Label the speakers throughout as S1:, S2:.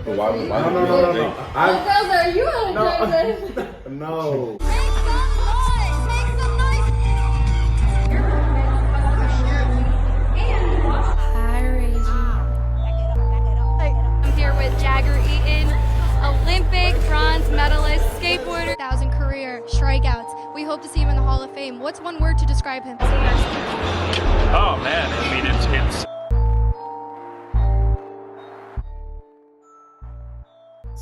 S1: But why
S2: No.
S1: I'm,
S2: girls, are you energized?
S1: no.
S3: I'm here with Jagger Eaton, Olympic bronze medalist, skateboarder, 1,000 career strikeouts. We hope to see him in the Hall of Fame. What's one word to describe him?
S4: Oh man, I mean it's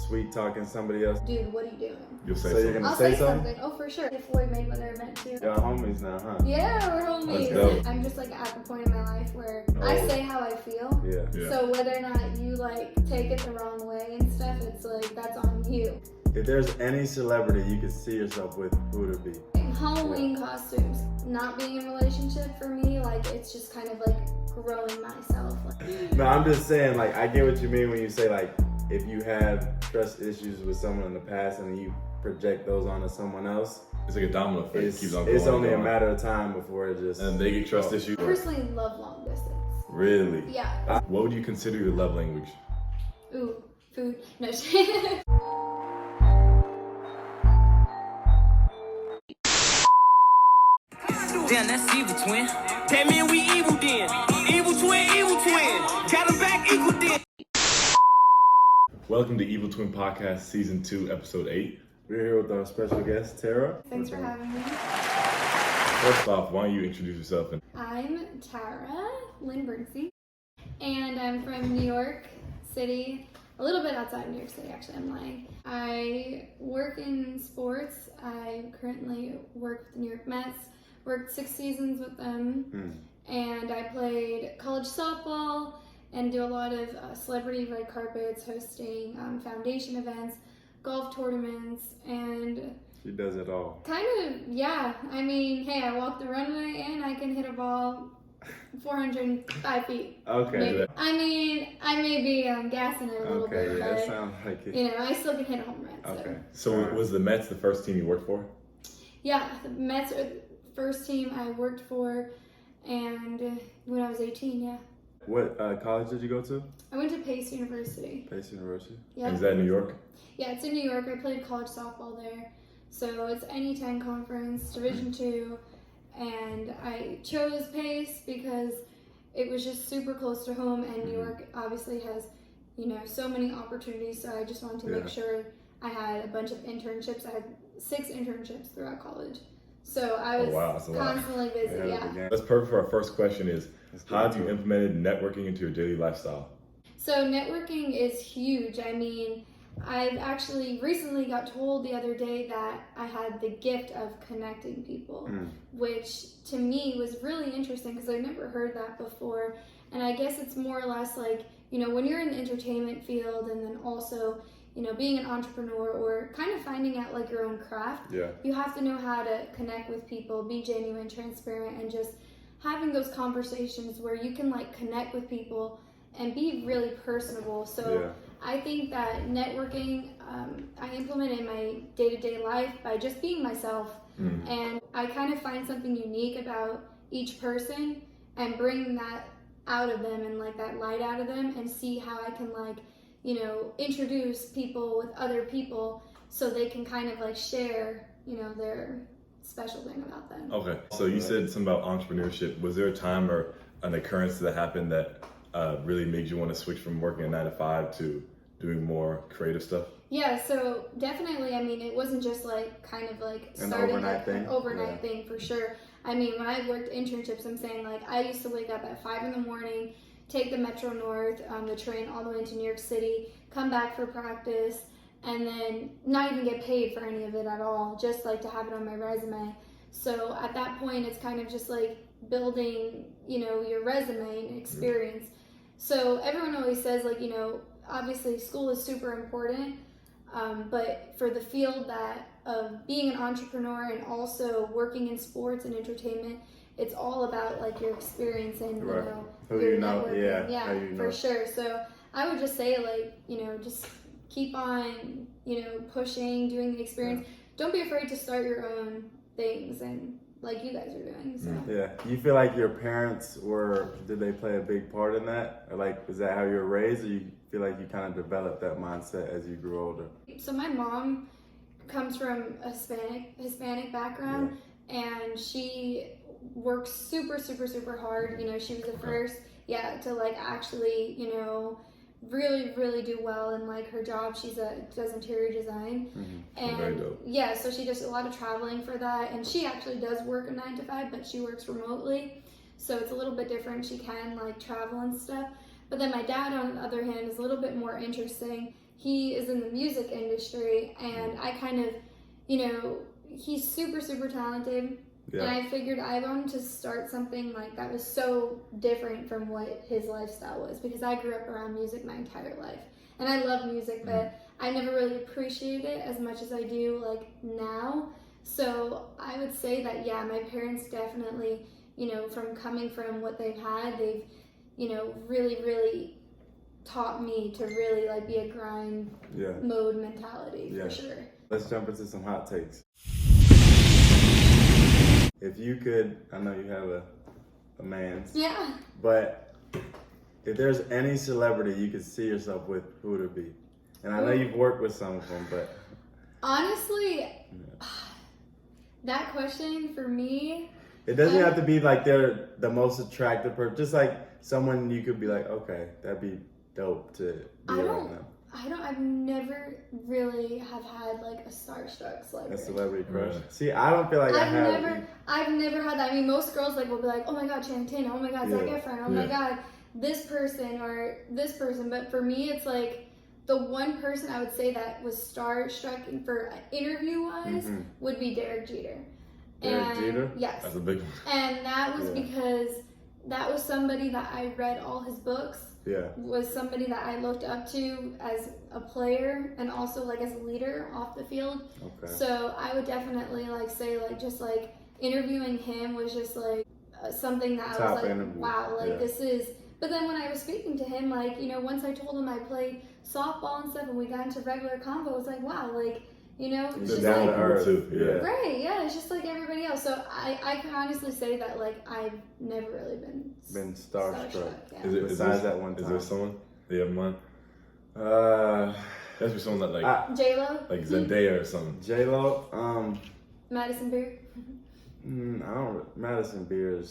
S1: Sweet talking somebody else.
S2: Dude, what are you doing?
S1: You'll say so you're gonna
S2: I'll
S1: say
S2: say
S1: something?
S2: something. Oh, for sure. If Floyd Mayweather meant to.
S1: Y'all homies now, huh?
S2: Yeah, we're homies.
S1: That's dope.
S2: I'm just like at the point in my life where I say how I feel.
S1: Yeah.
S2: So whether or not you like take it the wrong way and stuff, it's like that's on you.
S1: If there's any celebrity you could see yourself with, who would it be?
S2: Halloween costumes. Not being in a relationship for me, like it's just kind of like growing myself.
S1: No, I'm just saying, like, I get what you mean when you say, like, if you have trust issues with someone in the past and you project those onto someone else,
S5: it's like a domino effect. It keeps on going.
S1: It's only a matter of time before it just...
S5: And they get trust issues.
S2: I personally love long distance.
S5: Really?
S2: Yeah.
S5: What would you consider your love language?
S2: Ooh, food. No.
S6: Damn, that's evil, twin. That mean we evil then. Evil twin. Got him back equal then.
S5: Welcome to Evil Twin Podcast, Season 2, Episode 8.
S1: We're here with our special guest, Tara.
S2: Thanks for having me.
S5: First off, why don't you introduce yourself?
S2: I'm Tara, Lynn, and I'm from New York City, a little bit outside of New York City, actually, I'm lying. I work in sports. I currently work with the New York Mets, worked 6 seasons with them, and I played college softball and do a lot of celebrity red carpets, hosting foundation events, golf tournaments, and...
S1: She does it all.
S2: Kind of, yeah. I mean, hey, I walk the runway and I can hit a ball 405 feet.
S1: Okay.
S2: Maybe. I mean, I may be gassing it a little bit,
S1: Okay, yeah,
S2: but,
S1: that sounds like it.
S2: you know, I still can hit a home run.
S1: Okay.
S5: So was the Mets the first team you worked for?
S2: Yeah, the Mets are the first team I worked for, and when I was 18, yeah.
S1: What college did you go to?
S2: I went to Pace University.
S1: Pace University.
S2: Yeah.
S5: And is that in New York?
S2: Yeah, it's in New York. I played college softball there. So it's NE10 conference, Division II, and I chose Pace because it was just super close to home, and New York obviously has, you know, so many opportunities, so I just wanted to make sure I had a bunch of internships. I had 6 internships throughout college. So I was constantly busy, yeah.
S5: That's perfect for our first question is, how have you implemented networking into your daily lifestyle?
S2: So networking is huge. I mean, I've actually recently got told the other day that I had the gift of connecting people, which to me was really interesting because I've never heard that before. And I guess it's more or less like, you know, when you're in the entertainment field and then also, you know, being an entrepreneur or kind of finding out like your own craft, you have to know how to connect with people, be genuine, transparent, and just having those conversations where you can like connect with people and be really personable. So I think that networking, I implement in my day-to-day life by just being myself. And I kind of find something unique about each person and bring that out of them and like that light out of them and see how I can like, you know, introduce people with other people so they can kind of like share, you know, their special thing about them.
S5: Okay. So you said something about entrepreneurship. Was there a time or an occurrence that happened that really made you want to switch from working a 9 to 5 to doing more creative stuff?
S2: Yeah, so definitely, I mean, it wasn't just like kind of like starting an overnight thing for sure. I mean, when I worked internships, I'm saying like I used to wake up at 5 in the morning, take the Metro North, the train all the way into New York City, come back for practice, and then not even get paid for any of it at all, just like to have it on my resume. So at that point, it's kind of just like building, you know, your resume and experience. So everyone always says like, you know, obviously school is super important, but for the field that of being an entrepreneur and also working in sports and entertainment, it's all about like your experience and you know,
S1: who
S2: your
S1: you know,
S2: networking.
S1: how you know.
S2: For sure. So I would just say like, you know, just keep on, you know, pushing, doing the experience. Don't be afraid to start your own things and like you guys are doing. So.
S1: Yeah. You feel like your parents did they play a big part in that? Or like, is that how you were raised? Or you feel like you kind of developed that mindset as you grew older?
S2: So my mom comes from a Hispanic background, and she works super, super, super hard. You know, she was the first, to like actually, you know, really, really do well in like her job. Does interior design, and
S5: very dope.
S2: so she does a lot of traveling for that. And she actually does work a 9 to 5, but she works remotely, so it's a little bit different. She can like travel and stuff. But then my dad, on the other hand, is a little bit more interesting. He is in the music industry, and I kind of, you know, he's super, super talented.
S1: Yeah.
S2: And I figured I wanted to start something like that was so different from what his lifestyle was, because I grew up around music my entire life. And I love music, but I never really appreciated it as much as I do like now. So I would say that, my parents definitely, you know, from coming from what they've had, they've, you know, really, really taught me to really like be a grind mode mentality for sure.
S1: Let's jump into some hot takes. If you could, I know you have a man's.
S2: Yeah.
S1: But if there's any celebrity you could see yourself with, who would it be? And I know you've worked with some of them, but
S2: honestly, that question for me.
S1: It doesn't have to be like they're the most attractive person. Just like someone you could be like, okay, that'd be dope to be around them.
S2: I've never really have had like a starstruck celebrity.
S1: A celebrity crush. See, I don't feel like I've
S2: never had that. I mean, most girls like will be like, oh my God, Channing Tatum, oh my God, Zac Efron, oh my God, this person or this person. But for me, it's like the one person I would say that was starstruck for interview wise would be Derek Jeter.
S1: Jeter?
S2: Yes.
S5: That's a big one.
S2: And that was because that was somebody that I read all his books. Was somebody that I looked up to as a player and also like as a leader off the field. Okay. So I would definitely like say like just like interviewing him was just like something that I was like, wow, like this is. But then when I was speaking to him, like, you know, once I told him I played softball and stuff and we got into regular convo, it was like, wow, like, you know, it's just
S1: down
S2: like,
S1: to earth.
S2: Right, it's just like everybody else. So I can honestly say that like I've never really been starstruck.
S1: Besides that one time.
S5: Is there someone that you have in mind? That's for someone that like
S2: J-Lo?
S5: Like Zendaya or something.
S1: J-Lo?
S2: Madison Beer?
S1: Madison Beer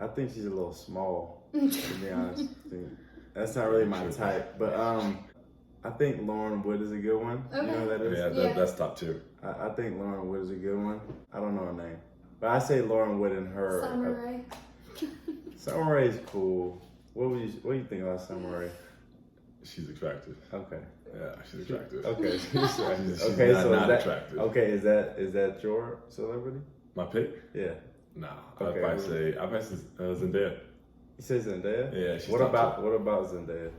S1: I think she's a little small, to be honest. That's not really my type. But I think Lauren Wood is a good one.
S2: Okay.
S1: You know who that is?
S5: That's top tier.
S1: I think Lauren Wood is a good one. I don't know her name. But I say Lauren Wood and her.
S2: Summer Rae.
S1: Summer Rae is cool. What do you think about Summer Rae?
S5: She's attractive.
S1: Okay.
S5: Yeah, she's attractive.
S1: Okay, she's attractive.
S5: She's not attractive.
S1: Okay, is that your celebrity?
S5: My pick?
S1: Yeah.
S5: No, I'd probably say Zendaya.
S1: You say Zendaya?
S5: Yeah, she's
S1: What about Zendaya?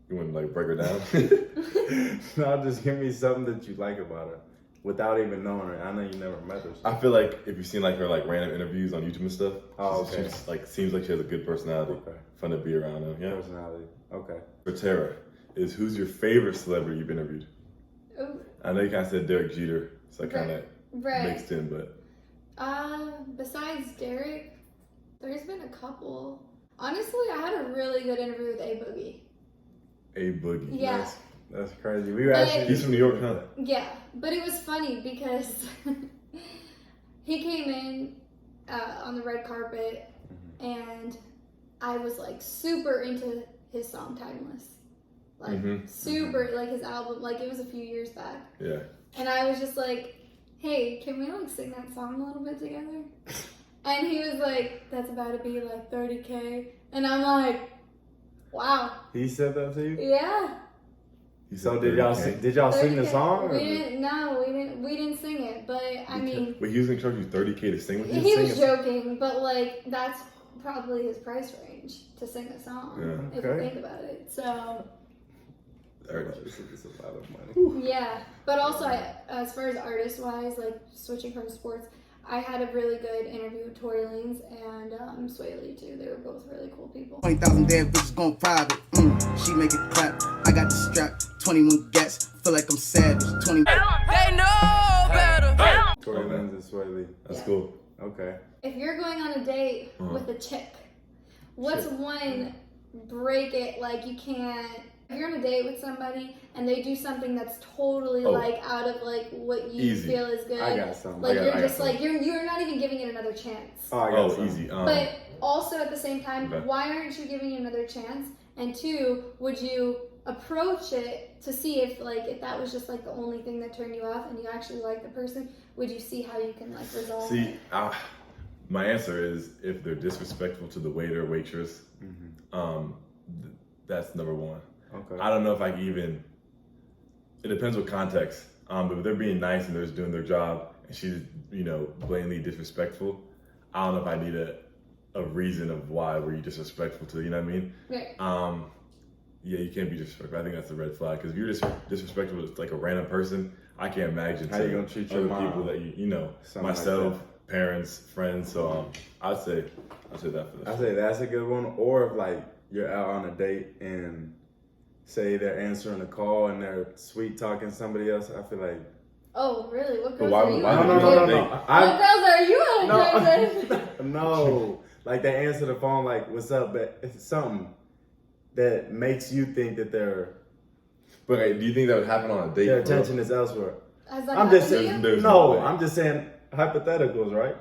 S5: You want to like break her down?
S1: No, just give me something that you like about her without even knowing her. I know you never met her.
S5: I feel like if you've seen like her like random interviews on YouTube and stuff,
S1: okay.
S5: She's like seems like she has a good personality. Okay. Fun to be around her. Yeah.
S1: Personality. Okay.
S5: For Tara, who's your favorite celebrity you've interviewed?
S2: Ooh.
S5: I know you kind of said Derek Jeter, so I kind of mixed in, but.
S2: Besides Derek, there's been a couple. Honestly, I had a really good interview with A Boogie.
S5: A Boogie.
S2: Yeah.
S1: That's crazy. We were actually.
S5: He's from New York, huh?
S2: Yeah, but it was funny because he came in on the red carpet, and I was like super into his song "Timeless," like super like his album. Like it was a few years back.
S5: Yeah.
S2: And I was just like, hey, can we like sing that song a little bit together? And he was like, that's about to be like 30K. And I'm like, wow.
S1: He said that to you?
S2: Yeah.
S1: So did y'all sing the song?
S2: We didn't sing it, but I mean.
S5: Wait, he was gonna charge you 30K to sing with you?
S2: He was joking, but like that's probably his price range to sing a song. If you think about it. So.
S1: It's a lot of money.
S2: Yeah, but also as far as artist-wise, like switching from sports, I had a really good interview with Tory Lanez and Sway Lee too. They were both really cool people.
S7: 20,000 dead bitches going private. She make it clap. I got the strap. 21 gats. Feel like I'm savage. 20.
S6: They know better.
S1: Tory Lanez and Sway Lee.
S5: That's cool.
S1: Okay.
S2: If you're going on a date with a chick, what's one break it. Like you can't. If you're on a date with somebody and they do something that's totally like out of like what you feel is good,
S1: I got something.
S2: like you're not even giving it another chance.
S1: Oh, I got
S5: easy.
S2: But also at the same time, why aren't you giving it another chance? And two, would you approach it to see if that was just like the only thing that turned you off and you actually like the person? Would you see how you can like resolve it?
S5: My answer is if they're disrespectful to the waiter or waitress, that's number one.
S1: Okay.
S5: I don't know if I can even, it depends what context, but if they're being nice and they're just doing their job and she's, blatantly disrespectful, I don't know if I need a reason of why were you disrespectful to, you know what I mean?
S2: Right.
S5: Yeah, you can't be disrespectful. I think that's a red flag, because if you're just disrespectful to like a random person, I can't imagine
S1: how you gonna treat your mom,
S5: people that myself, like parents, friends. So I'd say that for this.
S1: I'd say that's a good one. Or if like you're out on a date and say they're answering a call and they're sweet talking somebody else, I feel like.
S2: Oh really? What girls
S5: why,
S2: are you
S5: why
S2: on?
S5: No.
S2: What girls are you on?
S1: No, like they answer the phone like, "What's up?" But it's something that makes you think that they're.
S5: But do you think that would happen on a date?
S1: Their attention is elsewhere.
S2: I'm
S1: just saying. No, I'm just saying hypotheticals, right?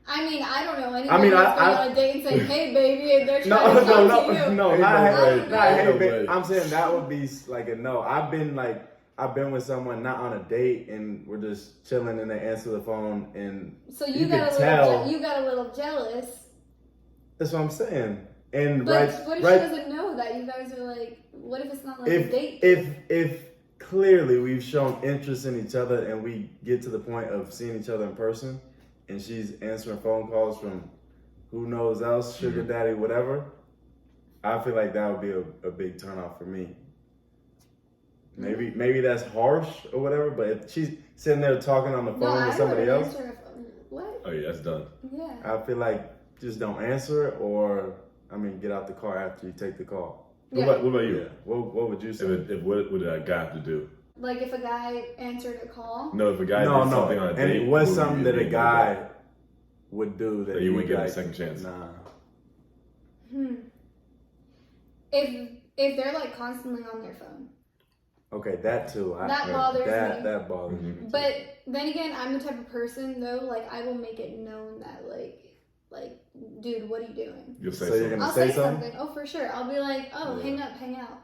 S2: I mean, I don't know anyone that's going on a date and saying, "Hey, baby," and they're trying to talk to you.
S1: No, hey, baby. I'm saying that would be like a no. I've been with someone not on a date and we're just chilling and they answer the phone and
S2: so you got a little jealous.
S1: That's what I'm saying. And
S2: but what if she doesn't know that you guys are like? What if it's not like a date?
S1: If clearly we've shown interest in each other and we get to the point of seeing each other in person, and she's answering phone calls from who knows else, sugar daddy, whatever, I feel like that would be a big turnoff for me. Maybe that's harsh or whatever, but if she's sitting there talking on the phone with somebody else,
S2: what?
S5: Oh yeah, that's done.
S2: Yeah.
S1: I feel like just don't answer it, or get out the car after you take the call.
S5: Yeah. What about you?
S1: Yeah. What would you say?
S5: What would a guy have to do?
S2: Like if a guy answered a call?
S5: No, if a guy did something on a date.
S1: And what's something that a guy would do that
S5: you wouldn't give him a second chance?
S1: Nah.
S2: If they're like constantly on their phone.
S1: Okay, that too.
S2: That bothers me.
S1: That bothers me.
S2: But then again, I'm the type of person though, like I will make it known that like, dude, what are you doing?
S5: You'll say
S1: so
S5: something.
S1: I'll say
S2: something. Oh, for sure. I'll be like, hang up, hang out.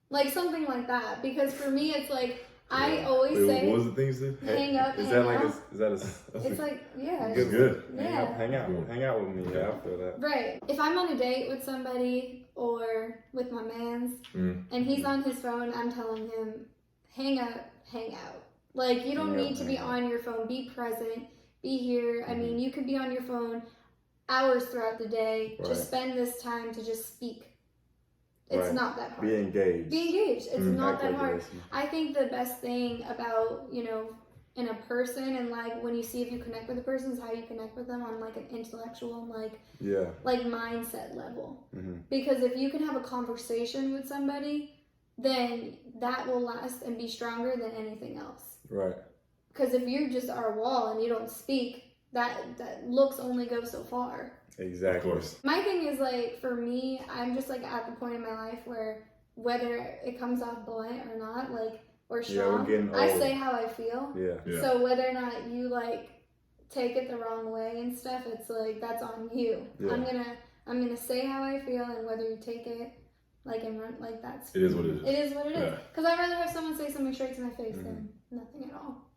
S2: Like something like that. Because for me, it's like, I always say.
S5: What was the thing you said?
S2: Hang up,
S1: is
S2: hang
S1: that
S2: out.
S1: Like is that a...
S2: It's like, yeah.
S5: It's good.
S2: Yeah.
S1: Hang out with me. Yeah, I feel that.
S2: Right. If I'm on a date with somebody or with my mans and he's on his phone, I'm telling him, hang up, hang out. Like, you don't need to be on your phone. Be present. Be here. I mean, you could be on your phone hours throughout the day.
S1: Right.
S2: Just spend this time to just speak. It's not that hard.
S1: Be engaged.
S2: Be engaged. It's not that hard. I think the best thing about, in a person and like when you see if you connect with a person is how you connect with them on like an intellectual and like mindset level. Because if you can have a conversation with somebody, then that will last and be stronger than anything else.
S1: Right.
S2: Because if you just are a wall and you don't speak, that looks only go so far.
S1: Exactly.
S5: Of course.
S2: My thing is like, for me, I'm just like at the point in my life where whether it comes off blunt or not, like, or strong, I say how I feel.
S1: Yeah.
S2: So whether or not you like take it the wrong way and stuff, it's like, that's on you. Yeah. I'm gonna say how I feel, and whether you take it like and run, like that's.
S5: It is what it is.
S2: It is what it is. Because I'd rather have someone say something straight to my face than nothing at all.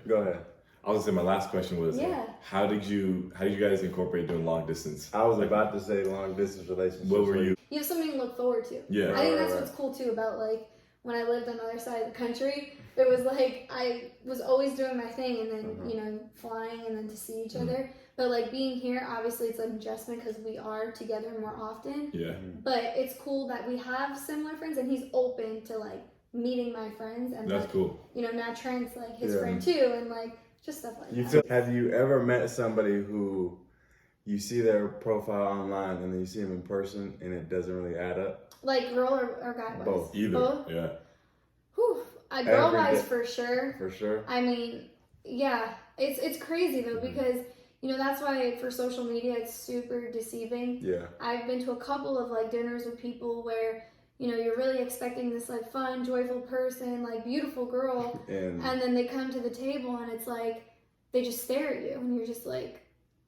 S1: Go ahead.
S5: I was gonna say my last question was, how did you guys incorporate doing long distance?
S1: I was about to say long distance relationships.
S5: What were you?
S2: You have something to look forward to.
S5: Yeah.
S2: I think that's what's cool too about like when I lived on the other side of the country. It was like I was always doing my thing and then flying and then to see each other. But like being here, obviously it's an adjustment because we are together more often. Yeah. But it's cool that we have similar friends and he's open to like meeting my friends and
S5: that's cool.
S2: Now Trent's like his friend too and like just stuff like that.
S1: Have you ever met somebody who you see their profile online and then you see them in person and it doesn't really add up?
S2: Like girl or guy wise?
S5: Both. Either.
S2: Both?
S5: Yeah.
S2: Whew. Girl wise for sure.
S1: For sure.
S2: I mean, yeah. It's crazy though because you know, that's why for social media it's super deceiving.
S1: Yeah.
S2: I've been to a couple of like dinners with people where, you know, you're really expecting this like fun, joyful person, like beautiful girl, and then they come to the table and it's like they just stare at you and you're just like,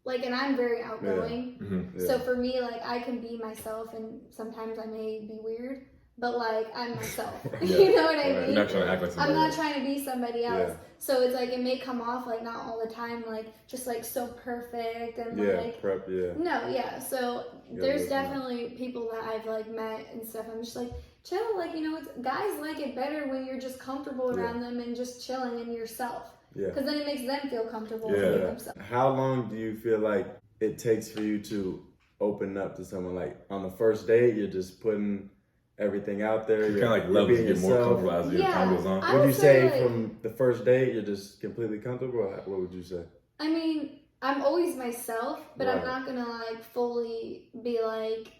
S2: and I'm very outgoing.
S1: Yeah. Mm-hmm. Yeah.
S2: So for me, like, I can be myself and sometimes I may be weird, but like, I'm myself.
S5: Yeah.
S2: You know what I mean?
S5: You're not trying to act like somebody
S2: I'm not
S5: else.
S2: trying to be somebody else.
S1: Yeah.
S2: So it's like, it may come off like not all the time, like just like so perfect and like,
S1: prep, yeah.
S2: no, yeah. So
S1: Yeah,
S2: there's
S1: yeah.
S2: definitely people that I've like met and stuff. I'm just like, chill, like, you know, guys like it better when you're just comfortable around them and just chilling in yourself.
S1: Yeah.
S2: Because then it makes them feel comfortable
S5: Yeah.
S2: with themselves.
S1: How long do you feel like it takes for you to open up to someone? Like on the first date, you're just putting everything out there.
S5: You're kind of like levels
S1: being
S5: get more
S1: yourself.
S5: comfortable as your time goes on.
S2: I
S1: Would you
S2: would
S1: say
S2: say, like,
S1: from the first date, you're just completely comfortable? Or what would you say?
S2: I mean, I'm always myself, but I'm
S1: Right.
S2: not gonna like fully be like,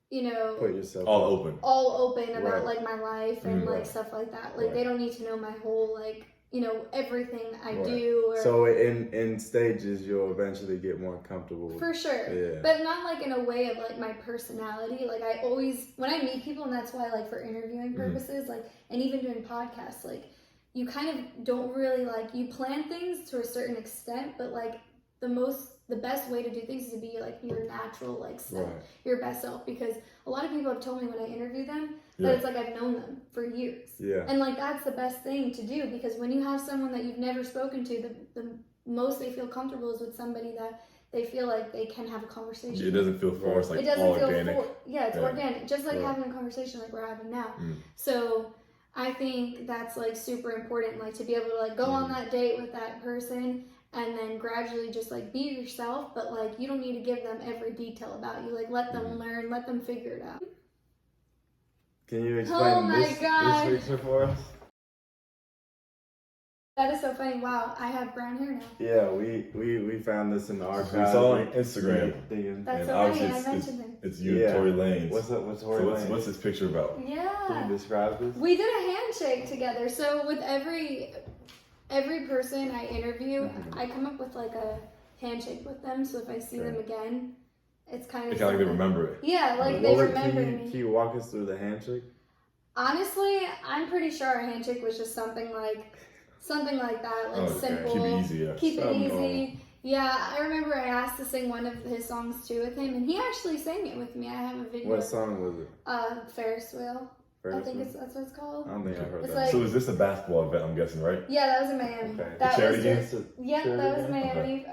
S2: you know,
S1: Put yourself
S5: All
S1: out.
S5: open.
S2: all open about
S1: Right.
S2: like my life and like
S1: Right.
S2: stuff like that. Like
S1: Right.
S2: they don't need to know my whole like, you know, everything I
S1: Right.
S2: do. Or
S1: So in stages, you'll eventually get more comfortable.
S2: for sure,
S1: Yeah.
S2: but not like in a way of like my personality. Like I always, when I meet people, and that's why like for interviewing purposes, like, and even doing podcasts, like you kind of don't really like, you plan things to a certain extent, but like the best way to do things is to be like your natural like self,
S1: Right.
S2: your best self, because a lot of people have told me when I interview them that
S5: Yeah.
S2: it's like I've known them for years.
S1: Yeah.
S2: And like that's the best thing to do, because when you have someone that you've never spoken to, the most they feel comfortable is with somebody that they feel like they can have a conversation.
S5: It doesn't feel forced, like
S2: It doesn't
S5: all
S2: feel
S5: organic.
S2: it's
S5: Yeah.
S2: organic, just like
S1: Right.
S2: having a conversation like we're having now.
S5: Mm.
S2: So I think that's like super important, like to be able to like go on that date with that person and then gradually just like be yourself, but like you don't need to give them every detail about you. Like let them learn, let them figure it out.
S1: Can you
S2: Oh
S1: explain
S2: my
S1: this
S2: God.
S1: picture for us?
S2: That is so funny. Wow, I have brown hair now.
S1: Yeah, we found this in the archives.
S5: We saw it on Instagram.
S1: Digging.
S2: That's
S5: And
S2: so funny.
S5: obviously
S2: I mentioned him.
S5: It's you,
S1: Yeah.
S5: Tory Lanez.
S1: What's up with
S5: So
S1: Tory
S5: what's
S1: Lanez?
S5: this picture about?
S1: Can
S2: Yeah.
S1: you describe this?
S2: We did a handshake together. So with every person I interview, I come up with like a handshake with them. So if I see them again, it's kind of
S5: It's kind of like they remember it.
S2: Yeah, like
S1: What
S2: they
S1: would-
S2: remember
S1: can
S2: me.
S1: you walk us through the handshake?
S2: Honestly, I'm pretty sure our handshake was just something like that, like
S5: Oh, okay.
S2: simple.
S5: Keep it easy, yeah.
S2: Keep it
S1: Something
S2: easy. Yeah, I remember I asked to sing one of his songs too with him, and he actually sang it with me. I have a video.
S1: What song was it?
S2: Ferris wheel. I think that's what it's called.
S1: I don't think I heard
S2: It's
S1: that.
S2: like-
S5: So is this a basketball event, I'm guessing, right?
S2: Yeah, that was in Miami.
S1: Okay.
S2: That
S5: Charity
S2: was
S5: game?
S2: just, yeah,
S1: Charity
S2: that was
S1: game?
S2: Miami.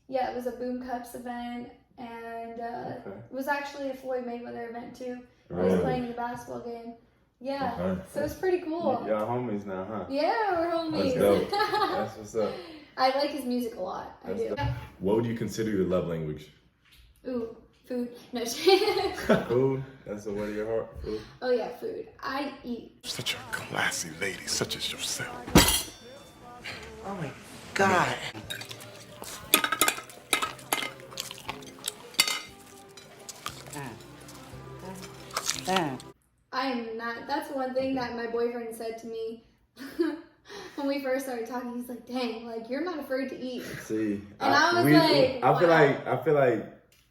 S2: Yeah, it was a Boom Cups event, and it was actually a Floyd Mayweather event too. I was
S5: Really?
S2: playing the basketball game. Yeah,
S5: Okay.
S2: so it's pretty cool.
S1: Y'all homies now, huh?
S2: Yeah, we're homies.
S5: That's dope.
S1: That's what's up.
S2: I like his music a lot. I do.
S5: What would you consider your love language?
S2: Ooh, food. No.
S1: Food? That's the word of your heart? Food?
S2: Oh yeah, food. I eat.
S8: Such a classy lady, such as yourself.
S9: Oh my God.
S2: I am not. That's one thing that my boyfriend said to me when we first started talking. He's like, "Dang, like you're not afraid to eat."
S1: See,
S2: And I was like,
S1: I feel like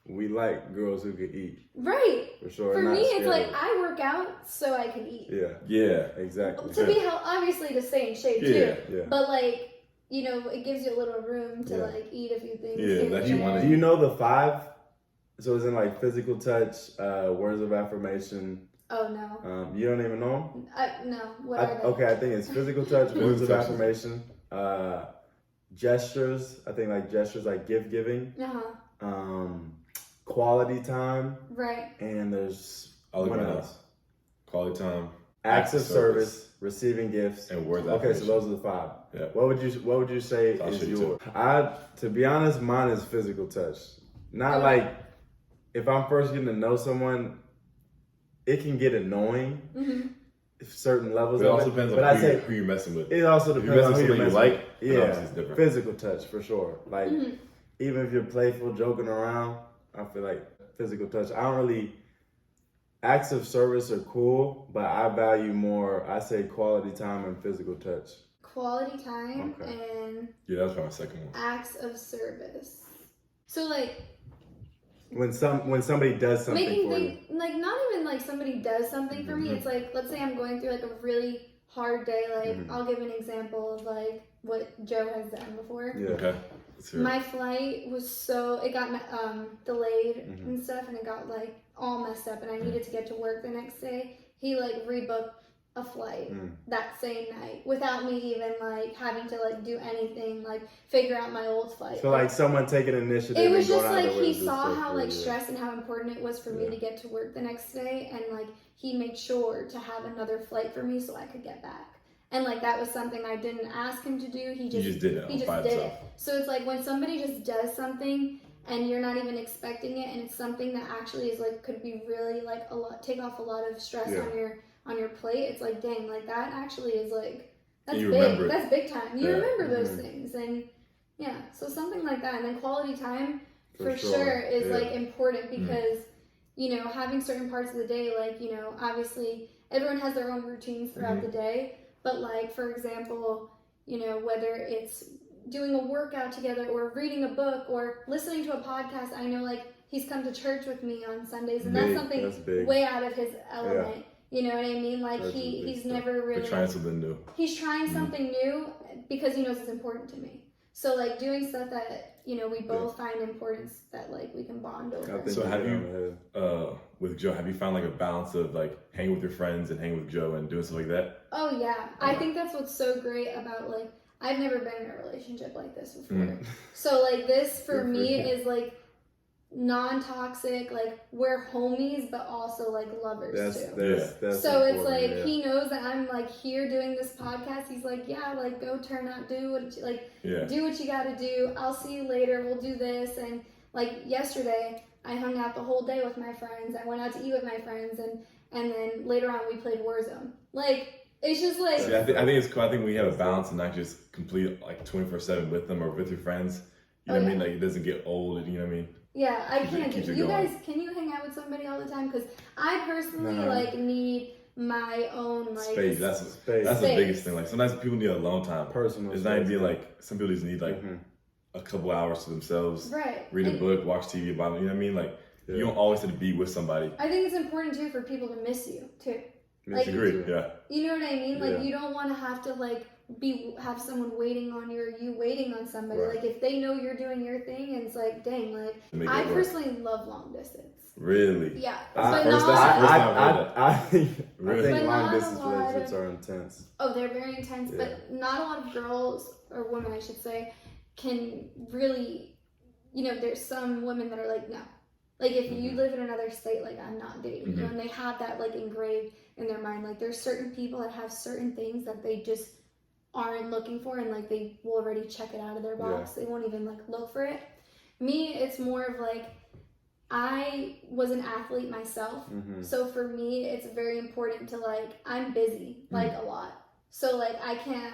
S1: we like girls who can eat
S2: Right.
S1: for sure.
S2: For
S1: not
S2: me, it's
S1: scared
S2: like
S1: of-
S2: I work out so I can eat.
S1: yeah,
S5: Yeah.
S1: exactly.
S2: To be obviously to stay in shape
S5: Yeah,
S2: too.
S1: yeah.
S2: But like, you know, it gives you a little room to
S1: Yeah.
S2: like eat a few things.
S5: Yeah,
S2: here
S5: that
S2: and
S5: you
S2: there.
S5: wanna
S1: Do you know the 5? So it's in like physical touch, words of affirmation.
S2: Oh no.
S1: You don't even know
S2: No. What
S1: them?
S2: are they?
S1: Okay, I think it's physical touch, words of
S5: Touches.
S1: affirmation, gestures. I think like gestures like gift giving, quality time,
S2: Right.
S1: and there's
S5: I'll look
S1: what
S5: at that.
S1: else?
S5: Quality time.
S1: Acts of service, receiving gifts,
S5: and words of
S1: Okay, so
S5: affirmation.
S1: those are the 5.
S5: Yeah.
S1: What would you say
S5: I'll
S1: is
S5: show you
S1: yours? To be honest, mine is physical touch. Not like if I'm first getting to know someone, it can get annoying if certain levels
S5: But it
S1: of
S5: also
S1: it.
S5: depends
S1: But
S5: on
S1: I say
S5: who you're messing with.
S1: it also
S5: If
S1: depends
S5: you're
S1: on
S5: messing
S1: who
S5: with
S1: you're
S5: somebody
S1: messing
S5: you like, then
S1: with.
S5: obviously it's different.
S1: Physical touch for sure. Like even if you're playful, joking around, I feel like physical touch. I don't really. Acts of service are cool, but I value more. I say quality time and physical touch.
S2: quality time and
S5: Yeah, that's probably my second one.
S2: acts of service. So like
S1: when somebody does something
S2: making
S1: for
S2: things like not even like somebody does something for me. It's like, let's say I'm going through like a really hard day. Like I'll give an example of like what Joe has done before.
S1: Yeah.
S5: Okay.
S2: My flight was it got delayed and stuff, and it got like all messed up, and I needed to get to work the next day. He like rebooked a flight that same night without me even like having to like do anything, like figure out my old flight.
S1: So like someone taking initiative.
S2: It was
S1: and
S2: just
S1: going out
S2: like
S1: of their way
S2: he
S1: to
S2: saw
S1: do
S2: how
S1: stuff
S2: like
S1: for you.
S2: stressed and how important it was for me to get to work the next day, and like he made sure to have another flight for me so I could get back. And like that was something I didn't ask him to do. He just
S5: did it.
S2: He just did it. So it's like when somebody just does something and you're not even expecting it, and it's something that actually is like could be really like take off a lot of stress on your plate. It's like, dang, like that actually is like that's big. That's big time. You remember those things, and so something like that. And then quality time for sure is like important because you know, having certain parts of the day, like, you know, obviously everyone has their own routines throughout the day, but like, for example, you know, whether it's doing a workout together or reading a book or listening to a podcast, I know like he's come to church with me on Sundays, and that's something way out of his element. You know what I mean? Like he's never really
S5: They're trying something new.
S2: He's trying something new because he knows it's important to me. So like doing stuff that, you know, we both find importance that like we can bond over.
S5: So have you, with Joe, have you found like a balance of like hanging with your friends and hanging with Joe and doing stuff like that?
S2: Oh yeah, I think that's what's so great about like, I've never been in a relationship like this before. So like this for me is like non-toxic, like we're homies but also like lovers too. So it's like he knows that I'm like here doing this podcast. He's like, yeah, like go turn out, do what you gotta do. I'll see you later, we'll do this. And like yesterday I hung out the whole day with my friends. I went out to eat with my friends, and then later on we played Warzone. Like it's just like
S5: I think it's cool. I think we have a balance and not just complete like 24/7 with them or with your friends. You know what I mean? Like it doesn't get old. You know what I mean?
S2: Yeah, I can't. You guys, can you hang out with somebody all the time? Because I personally like need my own like
S5: space. That's the biggest thing. Like sometimes people need alone time. Personal. It's not even like some people just need like a couple hours to themselves.
S2: Right.
S5: Read a book, watch TV about it. You know what I mean? Like you don't always have to be with somebody.
S2: I think it's important too for people to miss you too.
S5: Like, agree. Yeah.
S2: You know what I mean? Like you don't want to have to like have someone waiting on you or you waiting on somebody. Like if they know you're doing your thing, and it's like, dang, like I personally love long distance.
S5: Really?
S2: Yeah.
S1: I think
S2: really?
S1: Long distance relationships are intense.
S2: Oh, they're very intense, but not a lot of girls, or women I should say, can really, you know, there's some women that are like, no. Like if you live in another state, like I'm not dating you, and they have that like engraved in their mind. Like there's certain people that have certain things that they just aren't looking for, and like they will already check it out of their box. They won't even like look for it. Me, it's more of like, I was an athlete myself, so for me it's very important to like, I'm busy like a lot, so like I can't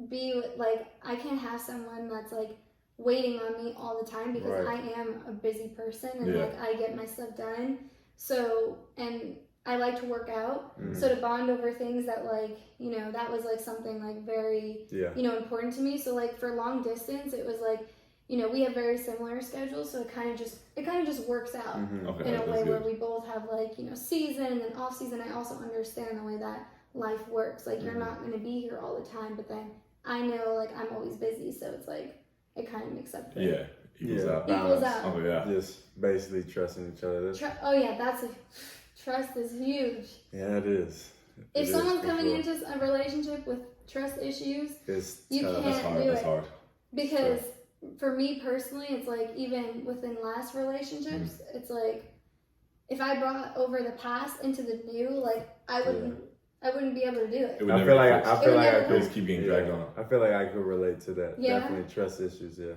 S2: be with, like I can't have someone that's like waiting on me all the time, because I am a busy person, and like I get my stuff done. So, and I like to work out, so to bond over things that like, you know, that was like something like very, you know, important to me. So like for long distance, it was like, you know, we have very similar schedules, so it kind of just works out in a way where we both have like, you know, season and then off season. I also understand the way that life works. Like you're not going to be here all the time, but then I know like I'm always busy, so it's like it kind of makes up for it.
S5: Equals out.
S2: Oh
S5: yeah.
S1: Just basically trusting each other.
S2: Trust is huge.
S1: Yeah, it is.
S2: If someone's coming into a relationship with trust issues, you can't do it.
S5: That's hard.
S2: Because for me personally, it's like even within last relationships, it's like if I brought over the past into the new, like I wouldn't be able to do it.
S1: I feel like I could
S5: keep getting dragged on.
S1: I feel like I could relate to that.
S2: Yeah.
S1: Definitely trust issues. Yeah.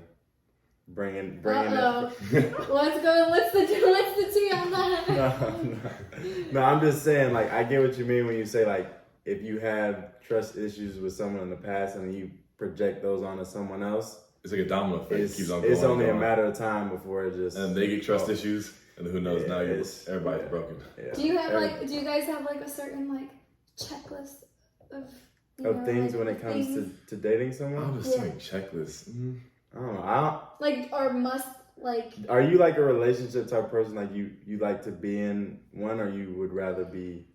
S1: Bringing it.
S2: Let's go. What's the tea on that?
S1: No, I'm just saying, like, I get what you mean when you say, like, if you have trust issues with someone in the past and you project those onto someone else,
S5: it's like a domino effect. It keeps on going.
S1: It's only a matter of time before it just.
S5: And they get trust issues, and who knows? Now everybody's broken.
S2: Yeah. Do you guys have like a certain like checklist of
S1: of things when it comes to dating someone?
S5: I'm assuming checklists.
S1: I don't know.
S2: Like, or must, like...
S1: Are you like a relationship type person? Like you like to be in one, or you would rather be...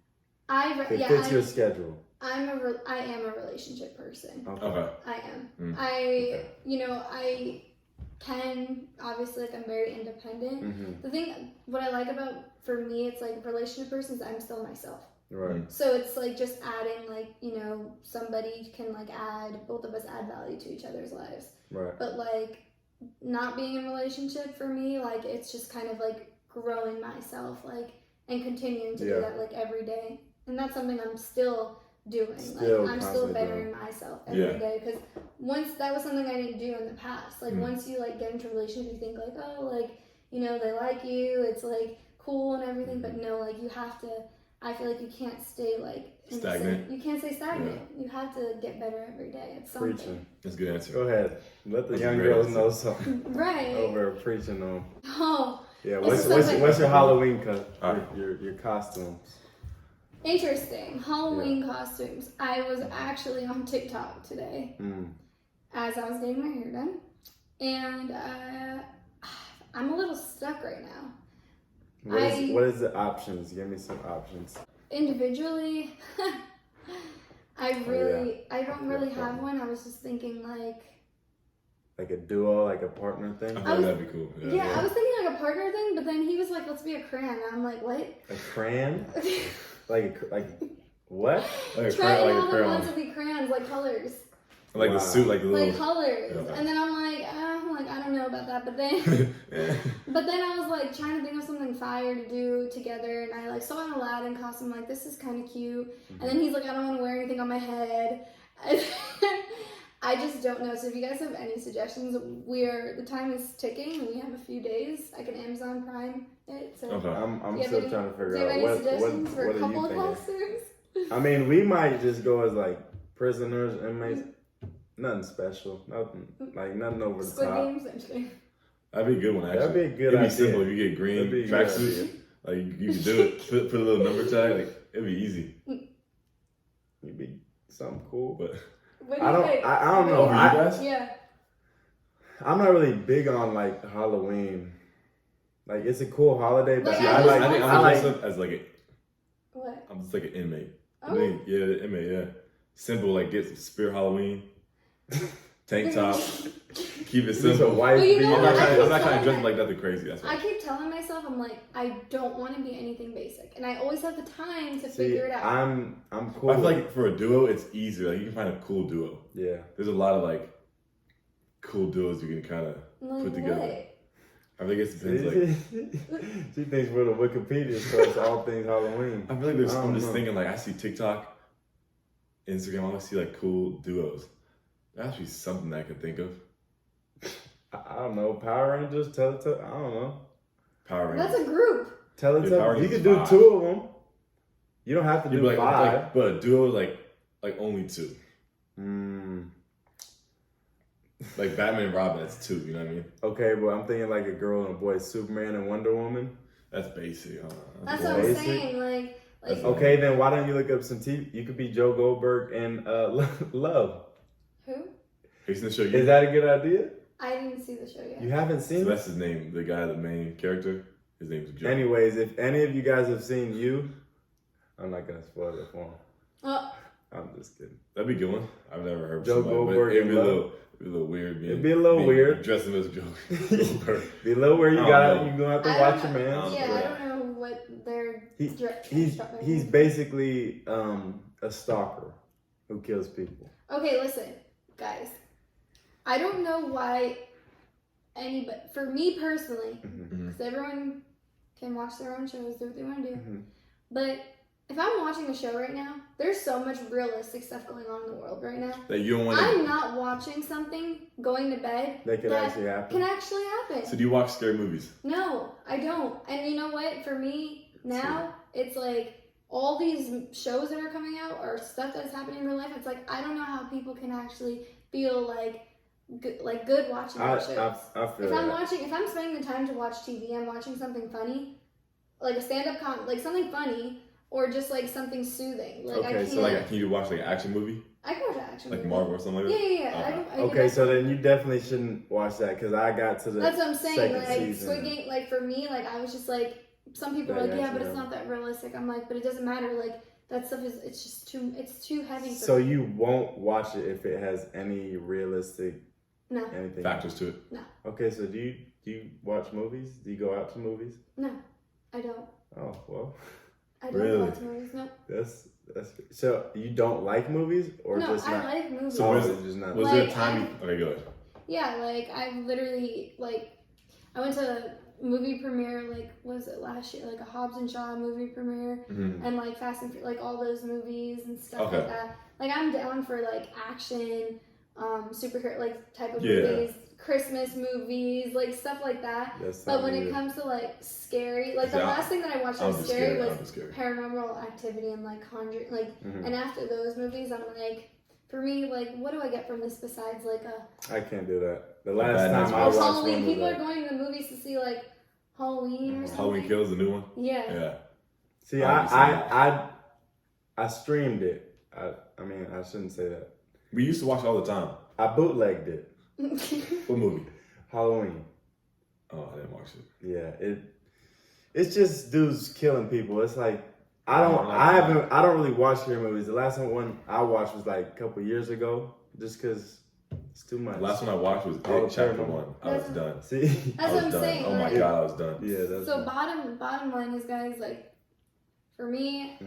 S1: It fits your schedule.
S2: I am a relationship person.
S5: Okay.
S2: I am. I can, obviously, like, I'm very independent.
S1: Mm-hmm.
S2: The thing, what I like about, for me, it's like relationship persons, I'm still myself.
S1: Right.
S2: So it's like just adding, like, somebody can, like, both of us add value to each other's lives.
S1: Right.
S2: But, like, not being in a relationship for me, like, it's just kind of like growing myself, like, and continuing to do that, like, every day. And that's something I'm still doing. I'm still bettering myself every day, because once that was something I didn't do in the past. Like once you like get into a relationship, you think like, oh, like, they like you, it's like cool and everything, but no, like you have to. I feel like you can't stay like
S5: stagnant.
S2: You can't stay stagnant. You have to get better every day. It's something.
S1: Preaching.
S5: That's a good answer.
S1: Go ahead. Let the young girls know something.
S2: Right.
S1: Over preaching them.
S2: Oh.
S1: Yeah. What's your Halloween cut? Your costumes.
S2: Interesting. Halloween costumes. I was actually on TikTok today as I was getting my hair done. And I'm a little stuck right now.
S1: What is the options? Give me some options.
S2: Individually, I don't really have one. I was just thinking like
S1: a duo, like a partner thing?
S5: I thought that'd be cool.
S2: Yeah, I was thinking like a partner thing, but then he was like, let's be a crayon. And I'm like, what?
S1: A crayon? like what?
S2: Try all the ones to be crayons, like colors.
S5: Like the suit, like the little...
S2: Like colors. Yeah. And then I'm like, I don't know about that. But then I was like trying to think of something fire to do together. And I like saw an Aladdin costume, like, this is kind of cute. Mm-hmm. And then he's like, I don't want to wear anything on my head. I just don't know. So if you guys have any suggestions, the time is ticking and we have a few days. I can Amazon Prime it. So
S5: okay.
S1: I'm still trying to figure out
S2: do you have any suggestions for a couple of costumes?
S1: I mean, we might just go as like prisoners, inmates. Nothing special. Nothing over the
S2: Squid
S1: top.
S2: Games? I'm just kidding.
S5: That'd be a good one, actually.
S1: That'd be a good idea.
S5: It'd be simple if you get green tracksuits. Like, you can do it. Put a little number tag. Like, it'd be easy.
S1: It'd be something cool.
S2: But
S1: I don't know.
S2: Yeah.
S1: I'm not really big on like Halloween. Like, it's a cool holiday, but
S5: I think I'm dressed up as like
S2: what?
S5: I'm just like an inmate.
S2: Oh.
S5: The inmate, yeah. Simple, like, get some Spirit Halloween. Tank top. Keep it simple.
S1: Well,
S5: I'm not trying to dress like nothing crazy. That's
S2: I keep telling myself, I'm like, I don't want to be anything basic, and I always have the time to figure it out.
S1: I'm cool.
S5: I feel like for a duo, it's easier. Like, you can find a cool duo.
S1: Yeah.
S5: There's a lot of like cool duos you can kind of put together.
S2: What?
S5: I think it depends. Like,
S1: she thinks we're the Wikipedia, so it's all things Halloween.
S5: I feel like I'm just thinking, like, I see TikTok, Instagram, I always see like cool duos. That's actually something that I could think of.
S1: I don't know. Power Rangers, Teletubbies. I don't know.
S5: Power Rangers.
S2: That's a group.
S1: Teletubbies. You could do 2 of them. You don't have to do 5.
S5: But a duo, like only 2. Like Batman and Robin, that's 2. You know what I mean?
S1: Okay, but I'm thinking like a girl and a boy, Superman and Wonder Woman.
S5: That's basic.
S2: That's what I'm saying. Like.
S1: Okay, then why don't you look up some TV? You could be Joe Goldberg and Love.
S2: Who?
S5: Have you seen the show?
S1: Is that a good idea?
S2: I didn't see the show yet.
S1: You haven't seen it?
S5: So that's his name. The guy, the main character. His name's Joe.
S1: Anyways, if any of you guys have seen You, I'm not gonna spoil it for him. I'm just kidding.
S5: That'd be a good one. I've never heard of
S1: Joe Goldberg.
S5: It'd be a little weird.
S1: It'd be a little weird.
S5: Dressing as Joe Goldberg.
S1: Be a little weird. You're gonna have to watch your man.
S2: Yeah, I don't know what they're.
S1: He's basically a stalker who kills people.
S2: Okay, listen, guys. I don't know why anybody, for me personally, because everyone can watch their own shows, do what they want to do. But if I'm watching a show right now, there's so much realistic stuff going on in the world right now.
S5: That you don't want to...
S2: I'm not watching something, going to bed,
S1: that can actually happen.
S5: So do you watch scary movies?
S2: No, I don't. And you know what? For me, now, it's like all these shows that are coming out or stuff that's happening in real life, it's like, I don't know how people can actually feel like good watching those shows. If I'm spending the time to watch TV, I'm watching something funny, like a stand-up like something funny, or just like something soothing. Like I
S5: Okay,
S2: can't.
S5: so like, can you watch like an action movie?
S2: I can watch an action
S5: Like
S2: movie.
S5: Marvel or something like that?
S2: Yeah. I
S1: Okay, so then you definitely shouldn't watch that because I got to the
S2: That's what I'm saying.
S1: second
S2: Like
S1: season.
S2: Squid Game, like for me, like I was just like, some people are like, yeah, but it's not that realistic. I'm like, but it doesn't matter. Like that stuff is, it's too heavy for
S1: So
S2: me.
S1: you won't watch it if it has any realistic anything
S5: factors to it?
S2: No.
S1: Okay, so do you watch movies? Do you go out to movies?
S2: No, I don't.
S1: Oh well.
S2: I don't
S1: Really?
S2: watch movies. No.
S1: That's so you don't like movies or
S2: No,
S1: just not?
S2: I like movies.
S5: So was
S1: just not.
S5: Was
S2: Like,
S5: there a time? Okay, go ahead.
S2: Yeah, like I literally like I went to a movie premiere, like was it last year, like a Hobbs and Shaw movie premiere, and like Fast and like all those movies and stuff like that. Like I'm down for like action, superhero like type of movies, Christmas movies, like stuff like that. But when it comes to like scary, like the last thing that I watched that was scary was Paranormal Activity and like Conjuring, like and after those movies I'm like, for me, like, what do I get from this besides like a?
S1: I can't do that. The last time I watched
S2: Halloween,
S1: one
S2: people
S1: was
S2: are going to the movies to see like Halloween or something.
S5: Halloween Kills, the new one.
S2: Yeah.
S5: Yeah.
S1: See, I streamed it. I mean, I shouldn't say that.
S5: We used to watch it all the time.
S1: I bootlegged it.
S5: What movie?
S1: Halloween.
S5: Oh, I didn't watch it.
S1: Yeah, it's just dudes killing people. It's like I don't really watch scary movies. The last one I watched was like a couple years ago, just because it's too much.
S5: The last one I watched was It Chapter 1. I was done.
S1: See,
S2: that's what I'm saying.
S5: Oh my god, I was done.
S1: Yeah, that's
S2: so bottom line is, guys, like for me,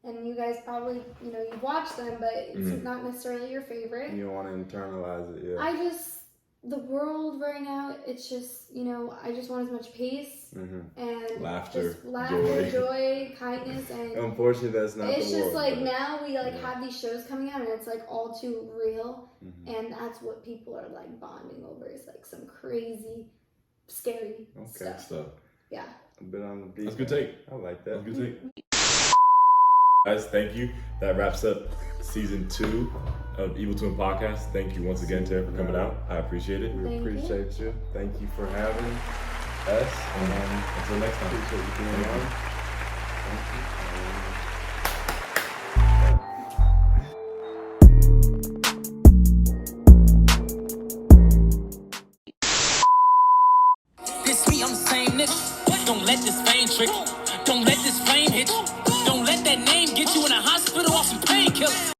S2: and you guys probably you watch them, but it's not necessarily your favorite.
S1: You don't want to internalize it.
S2: Yeah. The world right now, it's just, I just want as much peace and
S5: laughter,
S2: joy, kindness, and
S1: unfortunately that's not
S2: it's
S1: the
S2: just
S1: world,
S2: like
S1: but
S2: have these shows coming out and it's like all too real, and that's what people are like bonding over, is like some crazy scary stuff. Yeah,
S1: a bit on the beat.
S5: That's a good take.
S1: I like that.
S5: That's a good take. Guys, thank you. That wraps up season 2 of Evil Twin Podcast. Thank you once again, Tara, for coming out. I appreciate it.
S1: We appreciate you. Thank you for having us. And
S5: until next time.
S1: Appreciate you being on.
S6: This me, I'm the same nigga.